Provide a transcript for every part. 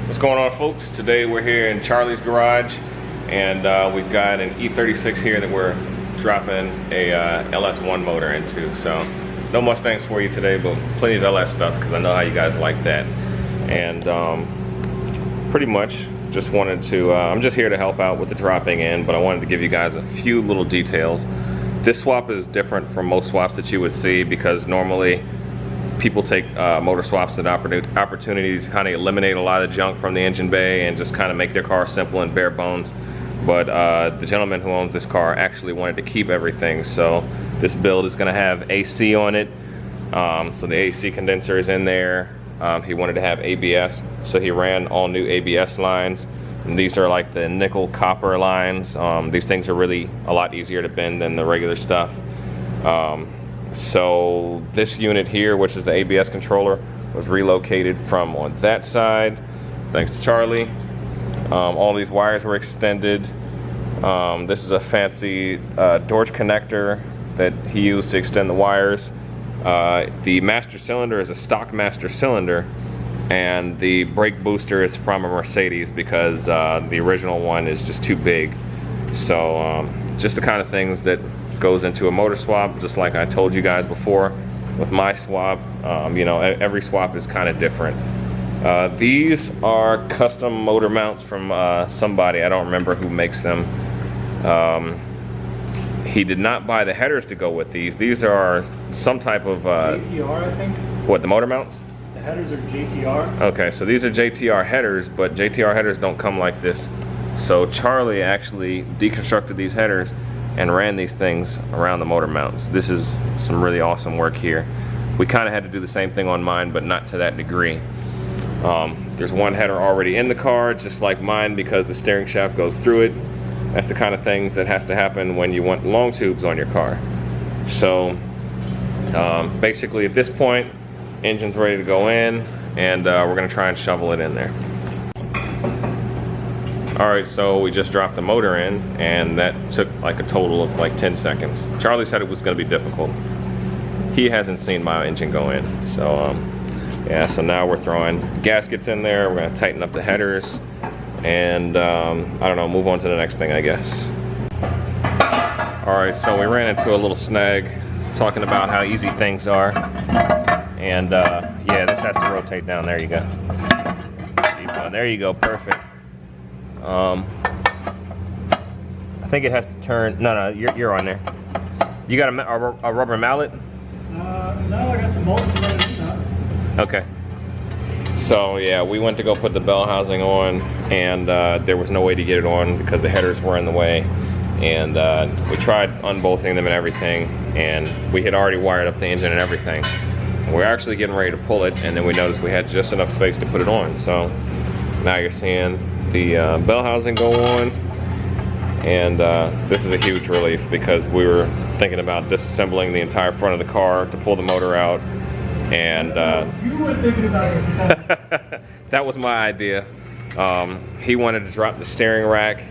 What's going on, folks? Today we're here in Charlie's garage, and we've got an e36 here that we're dropping a LS1 motor into. So no Mustangs for you today, but plenty of LS stuff because I know how you guys like that. And pretty much just wanted to, I'm just here to help out with the dropping in, but I wanted to give you guys a few little details. This swap is different from most swaps that you would see because normally people take motor swaps as an opportunity to kind of eliminate a lot of junk from the engine bay and just kind of make their car simple and bare bones. But the gentleman who owns this car actually wanted to keep everything. So this build is going to have AC on it. So the AC condenser is in there. He wanted to have ABS, so he ran all new ABS lines. And these are like the nickel copper lines. These things are really a lot easier to bend than the regular stuff. So this unit here, which is the ABS controller, was relocated from on that side, thanks to Charlie. All these wires were extended. This is a fancy Dorch connector that he used to extend the wires. The master cylinder is a stock master cylinder, and the brake booster is from a Mercedes because the original one is just too big. So just the kind of things that goes into a motor swap, just like I told you guys before with my swap. You know, every swap is kind of different. These are custom motor mounts from somebody, I don't remember who makes them. He did not buy the headers to go with these. These are some type of JTR, I think. What, the motor mounts? The headers are JTR. Okay, so these are JTR headers, but JTR headers don't come like this. So Charlie actually deconstructed these headers and ran these things around the motor mounts. This is some really awesome work here. We kind of had to do the same thing on mine, but not to that degree. There's one header already in the car, just like mine, because the steering shaft goes through it. That's the kind of things that has to happen when you want long tubes on your car. So basically at this point, engine's ready to go in, and we're gonna try and shovel it in there. Alright, so we just dropped the motor in, and that took like a total of like 10 seconds. Charlie said it was going to be difficult. He hasn't seen my engine go in. So yeah, so now we're throwing gaskets in there. We're going to tighten up the headers, and I don't know, move on to the next thing, I guess. Alright, so we ran into a little snag talking about how easy things are. And yeah, this has to rotate down. There you go. There you go, perfect. I think it has to turn. No, you're on there. You got a rubber mallet? No, I got some bolts to let it in. Okay. So yeah, we went to go put the bell housing on, and there was no way to get it on because the headers were in the way. And we tried unbolting them and everything, and we had already wired up the engine and everything. We're actually getting ready to pull it, and then we noticed we had just enough space to put it on. So now you're seeing the bell housing go on, and this is a huge relief because we were thinking about disassembling the entire front of the car to pull the motor out, and you were thinking about it. that was my idea. He wanted to drop the steering rack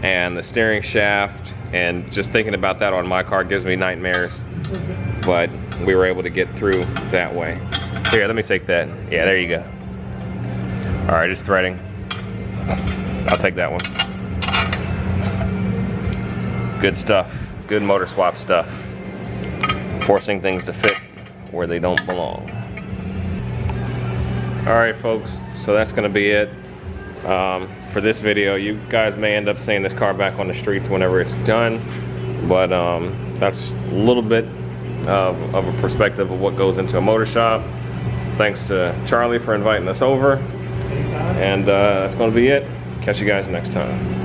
and the steering shaft, and just thinking about that on my car gives me nightmares, but we were able to get through that way. Here, let me take that. Yeah, there you go. All right, it's threading. I'll take that one. Good stuff. Good motor swap stuff. Forcing things to fit where they don't belong. Alright folks, so that's going to be it for this video. You guys may end up seeing this car back on the streets whenever it's done, but that's a little bit of a perspective of what goes into a motor shop. Thanks to Charlie for inviting us over. Anytime. And that's going to be it. Catch you guys next time.